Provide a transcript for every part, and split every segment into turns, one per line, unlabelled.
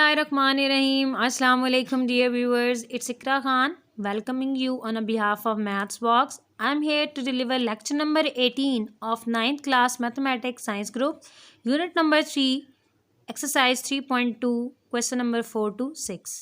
Bismillahirrahmanirrahim. Assalamu alaikum dear viewers. It's Ikra Khan welcoming you on a behalf of Maths Box. I'm here to deliver lecture number 18 of 9th class Mathematics Science Group, unit number 3, exercise 3.2, question number 4 to 6.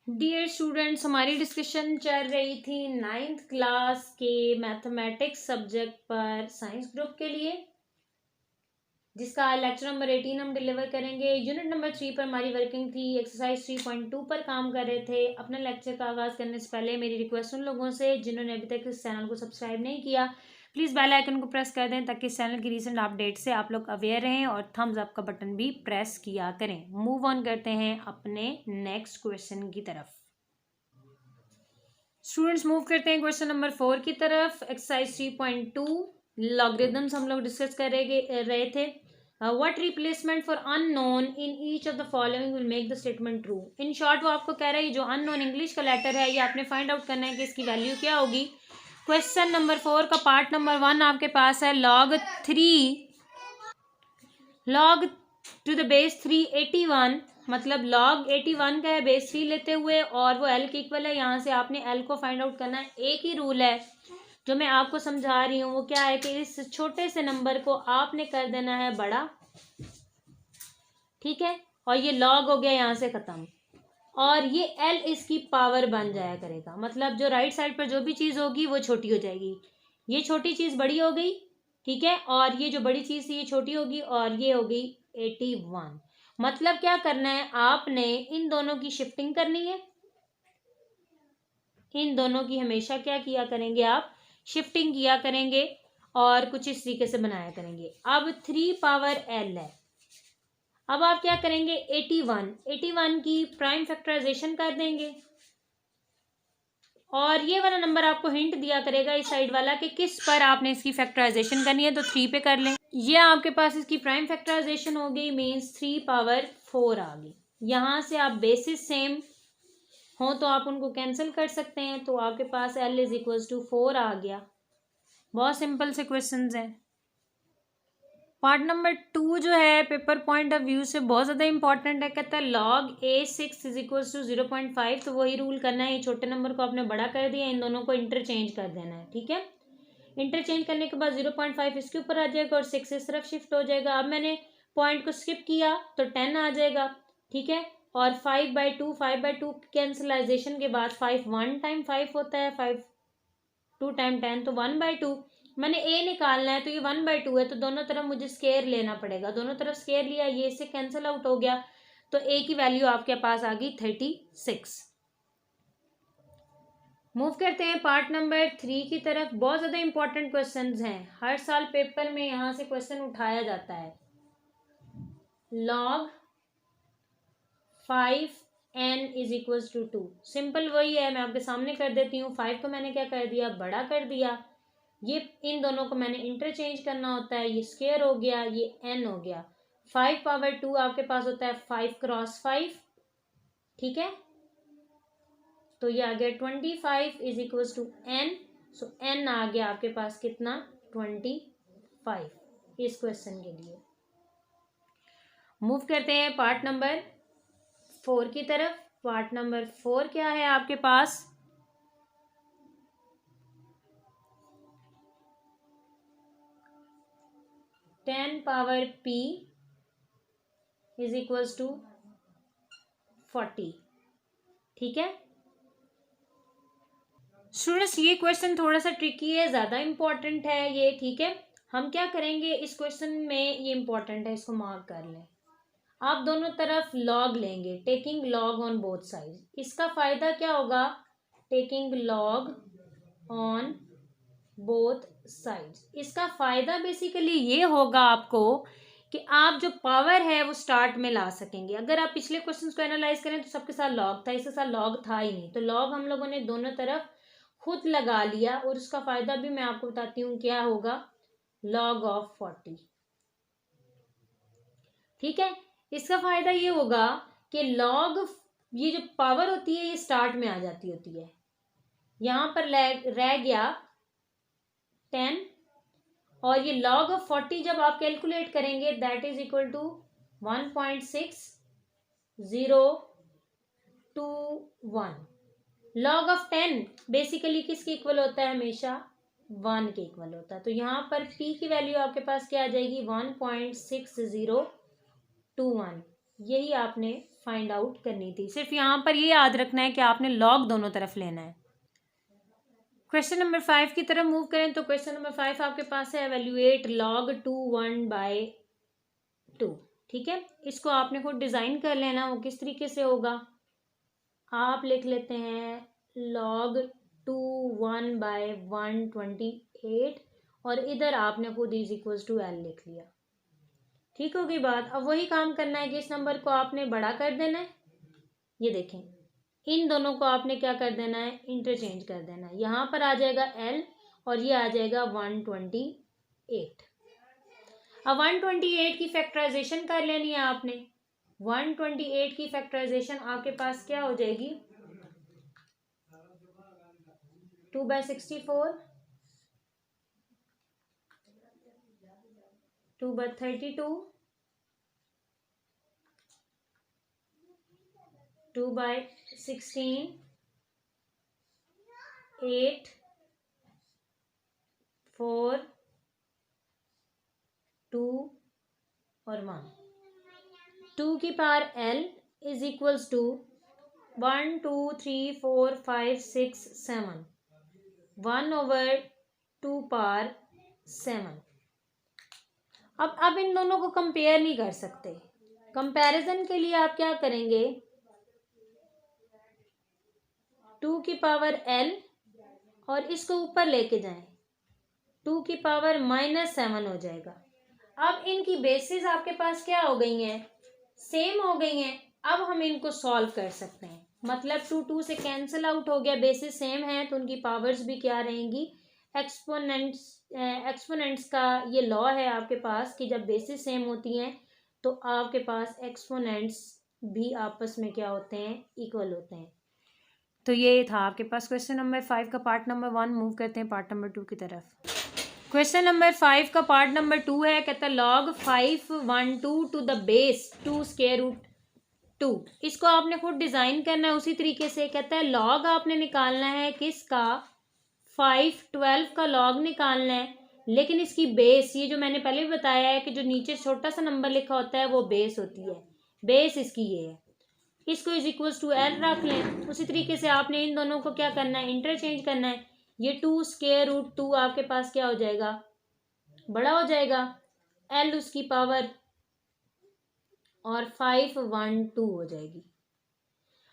Dear students, हमारी discussion चल रही थी 9th class के mathematics subject पर science group के लिए, जिसका lecture number 18 हम डिलीवर करेंगे। यूनिट नंबर 3 पर हमारी वर्किंग थी, एक्सरसाइज 3.2 पर काम कर रहे थे। अपने लेक्चर का आगाज़ करने से पहले मेरी रिक्वेस्ट उन लोगों से जिन्होंने अभी तक इस चैनल को सब्सक्राइब नहीं किया, प्लीज़ बेल आइकन को प्रेस कर दें ताकि इस चैनल की रीसेंट अपडेट से आप लोग अवेयर रहें और थम्स अप का बटन भी प्रेस किया करें। मूव ऑन करते हैं अपने नेक्स्ट क्वेश्चन की तरफ। स्टूडेंट्स मूव करते हैं क्वेश्चन नंबर 4 की तरफ। एक्सरसाइज 3.2 लॉगरिथम्स हम लोग डिस्कस कर रहे थे। What replacement for unknown in each of the following will make the statement true? In short वो आपको कह रहा है जो unknown इंग्लिश का लेटर है ये आपने फाइंड आउट करना है कि इसकी वैल्यू क्या होगी। क्वेश्चन नंबर 4 का पार्ट नंबर 1 आपके पास है log 2 the base 3 81, मतलब log 81 का है बेस 3 लेते हुए और वो L के इक्वल है। यहाँ से आपने L को फाइंड आउट करना है। एक ही रूल है जो मैं आपको समझा रही हूँ, वो क्या है कि इस छोटे से नंबर को आपने कर देना है बड़ा, ठीक है, और ये लॉग हो गया यहाँ से खत्म, और ये L इसकी पावर बन जाया करेगा। मतलब जो राइट साइड पर जो भी चीज़ होगी वो छोटी हो जाएगी। ये छोटी चीज़ बड़ी हो गई, ठीक है, और ये जो बड़ी चीज़ थी ये छोटी होगी और ये हो गई 81। मतलब क्या करना है, आपने इन दोनों की शिफ्टिंग करनी है। इन दोनों की हमेशा क्या किया करेंगे, आप शिफ्टिंग किया करेंगे और कुछ इस तरीके से बनाया करेंगे। अब 3 पावर L है। अब आप क्या करेंगे, 81 की प्राइम फैक्टराइजेशन कर देंगे और ये वाला नंबर आपको हिंट दिया करेगा इस साइड वाला कि किस पर आपने इसकी फैक्टराइजेशन करनी है, तो 3 पे कर लें। ये आपके पास इसकी प्राइम फैक्टराइजेशन हो गई, मीन्स 3 पावर 4 आ गई। यहाँ से आप बेसिस सेम हो तो आप उनको कैंसिल कर सकते हैं, तो आपके पास L इज इक्वल टू 4 आ गया। बहुत सिंपल से क्वेश्चंस हैं। पार्ट नंबर 2 जो है पेपर पॉइंट ऑफ व्यू से बहुत ज़्यादा इंपॉर्टेंट है। कहता है log A6 is equal to 0.5, तो वही रूल करना है। ये छोटे नंबर को आपने बड़ा कर दिया, इन दोनों को इंटरचेंज कर देना है, ठीक है। इंटरचेंज करने के बाद 0.5 इसके ऊपर आ जाएगा और 6 इस तरफ शिफ्ट हो जाएगा। अब मैंने पॉइंट को स्किप किया तो 10 आ जाएगा, ठीक है, और 5/2 कैंसलाइजेशन के बाद 5 1 टाइम 5 होता है, 5 2 टाइम 10, तो 1/2। मैंने ए निकालना है तो ये 1/2 है, तो दोनों तरफ मुझे स्केयर लेना पड़ेगा। दोनों तरफ स्केयर लिया, ये इससे कैंसिल आउट हो गया, तो ए की वैल्यू आपके पास आ गई 36। मूव करते हैं पार्ट नंबर 3 की तरफ। बहुत ज़्यादा इंपॉर्टेंट क्वेश्चंस हैं, हर साल पेपर में यहाँ से क्वेश्चन उठाया जाता है। log 5n is equal to 2, simple वही है, मैं आपके सामने कर देती हूँ। 5 को मैंने क्या कर दिया, बड़ा कर दिया। ये इन दोनों को मैंने इंटरचेंज करना होता है, ये स्क्वायर हो गया, ये n हो गया। 5 पावर 2 आपके पास होता है 5 क्रॉस 5, ठीक है, तो ये आ गया 25 is equal to n। So n आ गया आपके पास कितना, 25 इस क्वेश्चन के लिए। मूव करते हैं पार्ट नंबर 4 की तरफ। पार्ट नंबर 4 क्या है आपके पास, ten power p is equal to 40, ठीक है। स्टूडेंट्स ये क्वेश्चन थोड़ा सा ट्रिकी है, ज़्यादा इंपॉर्टेंट है ये, ठीक है। हम क्या करेंगे इस क्वेश्चन में, ये इंपॉर्टेंट है, इसको मार्क कर लें। आप दोनों तरफ लॉग लेंगे, taking log on both side. इसका फ़ायदा क्या होगा, taking log on both sides, इसका फ़ायदा बेसिकली ये होगा आपको कि आप जो पावर है वो स्टार्ट में ला सकेंगे। अगर आप पिछले क्वेश्चंस को एनालाइज करें तो सबके साथ लॉग था, इसके साथ लॉग था ही नहीं, तो लॉग हम लोगों ने दोनों तरफ खुद लगा लिया और उसका फ़ायदा भी मैं आपको बताती हूँ क्या होगा, log ऑफ 40, ठीक है। इसका फ़ायदा ये होगा कि log, ये जो पावर होती है ये स्टार्ट में आ जाती होती है। यहाँ पर रह गया 10 और ये log ऑफ 40 जब आप कैलकुलेट करेंगे that is equal to 1.6021। Log of 10 basically किसके इक्वल होता है? हमेशा 1 के इक्वल होता है। तो यहाँ पर p की वैल्यू आपके पास क्या आ जाएगी? 1.6021। यही आपने फाइंड आउट करनी थी। सिर्फ यहाँ पर ये याद रखना है कि आपने लॉग दोनों तरफ लेना है। क्वेश्चन नंबर 5 की तरफ मूव करें तो क्वेश्चन नंबर 5 आपके पास है एवेल्युएट log 2 1/2। ठीक है, इसको आपने खुद डिजाइन कर लेना। वो किस तरीके से होगा? आप लिख लेते हैं log 2 1/128 और इधर आपने खुद इज इक्वल्स टू एल लिख लिया। ठीक होगी बात। अब वही काम करना है कि इस नंबर को आपने बड़ा कर देना है। ये देखें, इन दोनों को आपने क्या कर देना है? इंटरचेंज कर देना है। यहाँ पर आ जाएगा एल और ये आ जाएगा 128। अब 128 की फैक्टराइजेशन कर लेनी है आपने। 128 की फैक्टराइजेशन आपके पास क्या हो जाएगी? 2/64, 2/32, 2/16, 8, 4, 2 और 1। 2 की power l is equals to 1 2 3 4 5 6 7, 1/2 power 7। अब इन दोनों को कंपेयर नहीं कर सकते। कंपैरिजन के लिए आप क्या करेंगे? 2 की पावर l और इसको ऊपर लेके जाएं, 2 की पावर -7 हो जाएगा। अब इनकी बेसिस आपके पास क्या हो गई हैं? सेम हो गई हैं। अब हम इनको सॉल्व कर सकते हैं। मतलब 2 से कैंसिल आउट हो गया, बेसिस सेम है तो उनकी पावर्स भी क्या रहेंगी? एक्सपोनेंट्स का ये लॉ है आपके पास कि जब बेसिस सेम होती हैं तो आपके पास एक्सपोनेंट्स भी आपस में क्या होते हैं? इक्वल होते हैं। तो ये था आपके पास क्वेश्चन नंबर 5 का पार्ट नंबर 1। मूव करते हैं पार्ट नंबर 2 की तरफ। क्वेश्चन नंबर 5 का पार्ट नंबर 2 है। कहता है log 512 to the base 2 square root 2। इसको आपने खुद डिजाइन करना है उसी तरीके से। कहता है log आपने निकालना है किसका? 512 का log निकालना है, लेकिन इसकी बेस, ये जो मैंने पहले भी बताया है कि जो नीचे छोटा सा नंबर लिखा होता है वो बेस होती है। बेस इसकी ये है। इसको इज इक्वल्स टू एल रख लें। उसी तरीके से आपने इन दोनों को क्या करना है? इंटरचेंज करना है। ये 2 स्क्वायर रूट 2 आपके पास क्या हो जाएगा? बड़ा हो जाएगा। एल उसकी पावर और 512 हो जाएगी।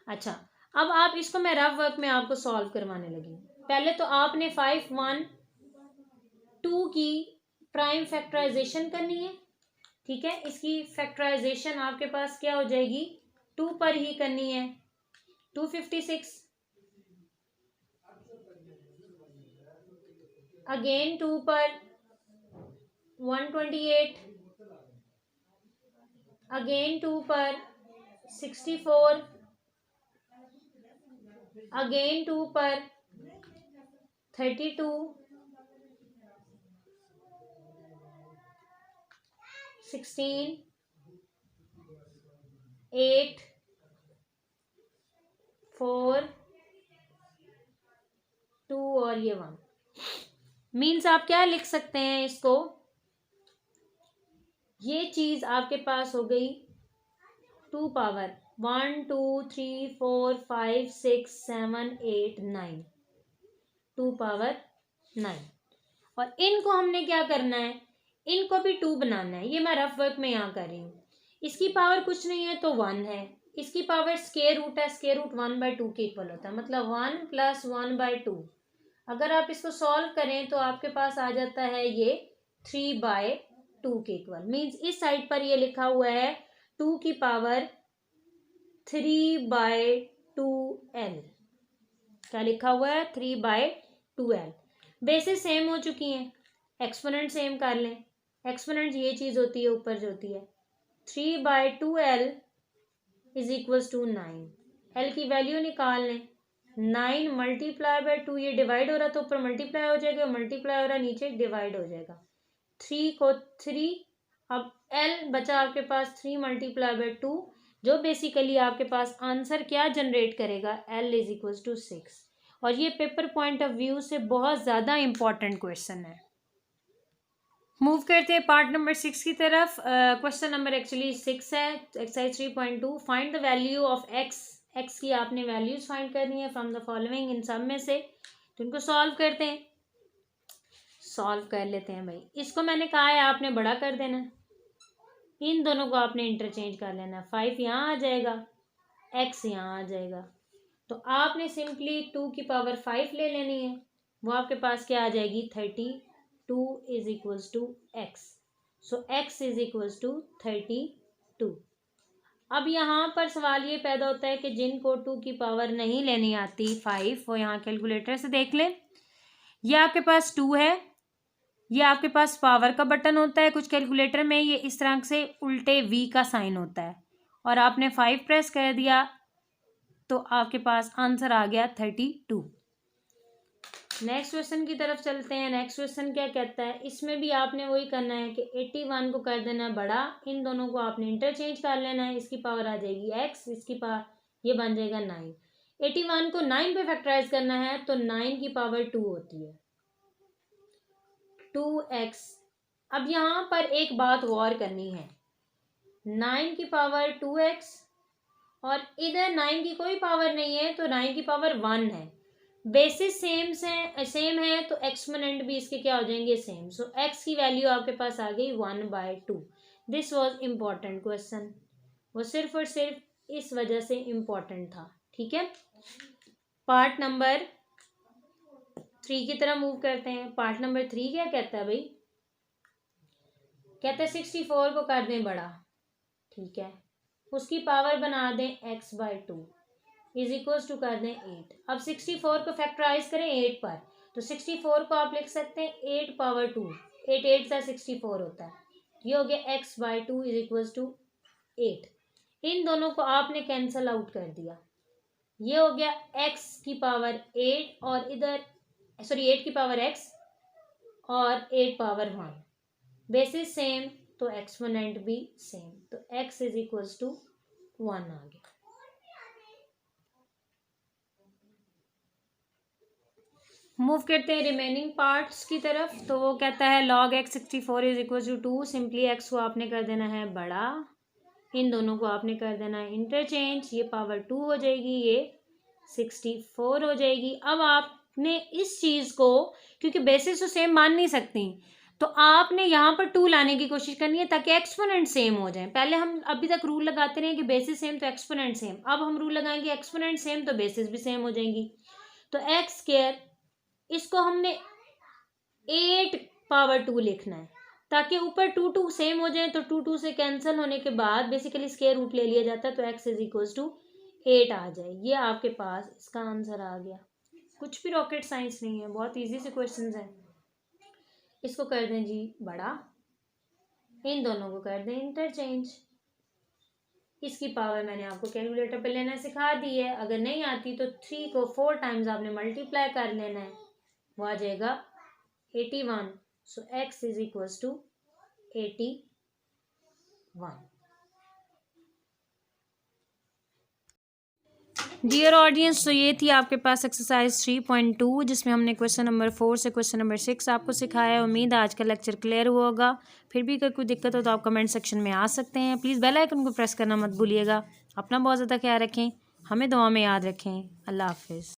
अच्छा, अब आप इसको मैं रफ वर्क में आपको सॉल्व करवाने लगी। पहले तो आपने 512 की प्राइम फैक्टराइजेशन करनी है। ठीक है, इसकी फैक्टराइजेशन आपके पास क्या हो जाएगी? 2 पर ही करनी है। 256, अगेन 2 पर 128, अगेन 2 पर 64, अगेन 2 पर 32, 16, 8, 4, 2 और ये 1। मीन्स आप क्या लिख सकते हैं इसको? ये चीज आपके पास हो गई 2 पावर 1 2 3 4 5 6 7 8 9, 2 पावर 9। और इनको हमने क्या करना है? इनको भी 2 बनाना है। ये मैं रफ वर्क में यहाँ कर रही हूँ। इसकी पावर कुछ नहीं है तो 1 है। इसकी पावर स्क्वायर रूट है, स्क्वायर रूट 1/2 के इक्वल होता है। मतलब 1 + 1/2। अगर आप इसको सॉल्व करें तो आपके पास आ जाता है ये 3/2 के इक्वल। मीन्स इस साइड पर ये लिखा हुआ है 2 की पावर 3/2l। क्या लिखा हुआ है? 3/2l। बेसिस सेम हो चुकी हैं, एक्सपोनेंट सेम कर लें। एक्सपोनेंट ये चीज होती है ऊपर जो होती है। 3/2l is equals to 9। L की वैल्यू निकाल लें। 9 × 2, ये डिवाइड हो रहा तो ऊपर मल्टीप्लाई हो जाएगा, मल्टीप्लाई हो रहा नीचे डिवाइड हो जाएगा। 3 को 3 अब L बचा आपके पास 3 मल्टीप्लाई बाय 2, जो बेसिकली आपके पास आंसर क्या जनरेट करेगा, L इज इक्वल टू 6। और ये पेपर पॉइंट ऑफ व्यू से बहुत ज़्यादा इंपॉर्टेंट क्वेश्चन है। मूव करते हैं पार्ट नंबर 6 की तरफ। क्वेश्चन नंबर एक्चुअली 6 है, exercise 3.2। Find the value of x की आपने वैल्यूज फाइंड करनी है फ्रॉम द फॉलोइंग, इन सब में से। तो इनको सॉल्व करते हैं, सॉल्व कर लेते हैं भाई। इसको मैंने कहा है आपने बड़ा कर देना है, इन दोनों को आपने इंटरचेंज कर लेना है। 5 यहाँ आ जाएगा, x यहाँ आ जाएगा। तो आपने सिंपली 2 की पावर 5 ले लेनी है, वो आपके पास क्या आ जाएगी, 32 is equals to x. So x is equals to 32। अब यहाँ पर सवाल ये पैदा होता है कि जिनको 2 की पावर नहीं लेनी आती 5, वो यहाँ कैलकुलेटर से देख लें। ये आपके पास 2 है, ये आपके पास पावर का बटन होता है कुछ कैलकुलेटर में, ये इस तरह से उल्टे V का साइन होता है, और आपने 5 प्रेस कर दिया तो आपके पास आंसर आ गया 32। नेक्स्ट क्वेश्चन की तरफ चलते हैं। नेक्स्ट क्वेश्चन क्या कहता है, इसमें भी आपने वही करना है कि 81 को कर देना है बड़ा, इन दोनों को आपने इंटरचेंज कर लेना है। इसकी पावर आ जाएगी x, इसकी पावर ये बन जाएगा 9। 81 को 9 पे फैक्टराइज करना है तो 9 की पावर 2 होती है, 2x। अब यहाँ पर एक बात गौर करनी है, 9 की पावर 2x और इधर 9 की कोई पावर नहीं है तो 9 की पावर 1 है। बेसिस सेम है तो एक्सपोनेंट भी इसके क्या हो जाएंगे, सेम। सो x की वैल्यू आपके पास आ गई 1/2। दिस वाज इम्पॉर्टेंट क्वेश्चन, वो सिर्फ और सिर्फ इस वजह से इम्पॉर्टेंट था। ठीक है, पार्ट नंबर 3 की तरह मूव करते हैं। पार्ट नंबर 3 क्या कहता है भाई, कहता है 64 को कर दें बड़ा, ठीक है, उसकी पावर बना दें x/2 इज इक्वल्स टू कर दें 8। अब 64 को फैक्टराइज करें 8 पर, तो 64 को आप लिख सकते हैं 8 पावर 2, 8 8 से 64 होता है, ये हो गया x/2 इज इक्वल्स टू 8। इन दोनों को आपने कैंसल आउट कर दिया, ये हो गया x की पावर 8 और इधर 8 की पावर x और 8 पावर 1, बेसिस सेम तो एक्सपोनेंट भी सेम, तो x इज इक्वल्स टू 1 आ गया। मूव करते हैं रिमेनिंग पार्ट्स की तरफ। तो वो कहता है log x 64 is equal to 2। Simply x को आपने कर देना है बड़ा, इन दोनों को आपने कर देना है इंटरचेंज, ये पावर 2 हो जाएगी, ये 64 हो जाएगी। अब आपने इस चीज़ को, क्योंकि बेसिस तो सेम मान नहीं सकती, तो आपने यहाँ पर 2 लाने की कोशिश करनी है ताकि एक्सपोनेंट सेम हो जाए। पहले हम अभी तक रूल लगाते रहे कि बेसिस सेम तो एक्सपोनेंट सेम, अब हम रूल लगाएंगे एक्सपोनेंट सेम तो बेसिस भी सेम हो जाएंगी। तो एक्स स्क्वायर, इसको हमने 8 पावर 2 लिखना है ताकि ऊपर 2 2 सेम हो जाए, तो 2 2 से कैंसिल होने के बाद बेसिकली स्क्वायर रूट ले लिया जाता है, तो x इज इक्वल्स टू 8 आ जाए। ये आपके पास इसका आंसर आ गया। कुछ भी रॉकेट साइंस नहीं है, बहुत इजी से क्वेश्चंस हैं। इसको कर दें जी बड़ा, इन दोनों को कर दें इंटरचेंज। इसकी पावर मैंने आपको कैलकुलेटर पे लेना सिखा दी है, अगर नहीं आती तो 3 को 4 टाइम्स आपने मल्टीप्लाई कर लेना है, वो आ जाएगा 81। So x is equals to 81। Dear audience, तो ये थी आपके पास एक्सरसाइज 3.2 जिसमें हमने क्वेश्चन नंबर 4 से क्वेश्चन नंबर 6 आपको सिखाया है। उम्मीद है आज का लेक्चर क्लियर हुआ होगा। फिर भी अगर कोई दिक्कत हो तो आप कमेंट सेक्शन में आ सकते हैं। प्लीज़ बेल आइकन को प्रेस करना मत भूलिएगा। अपना बहुत ज़्यादा ख्याल रखें, हमें दुआ में याद रखें। अल्लाह हाफिज़।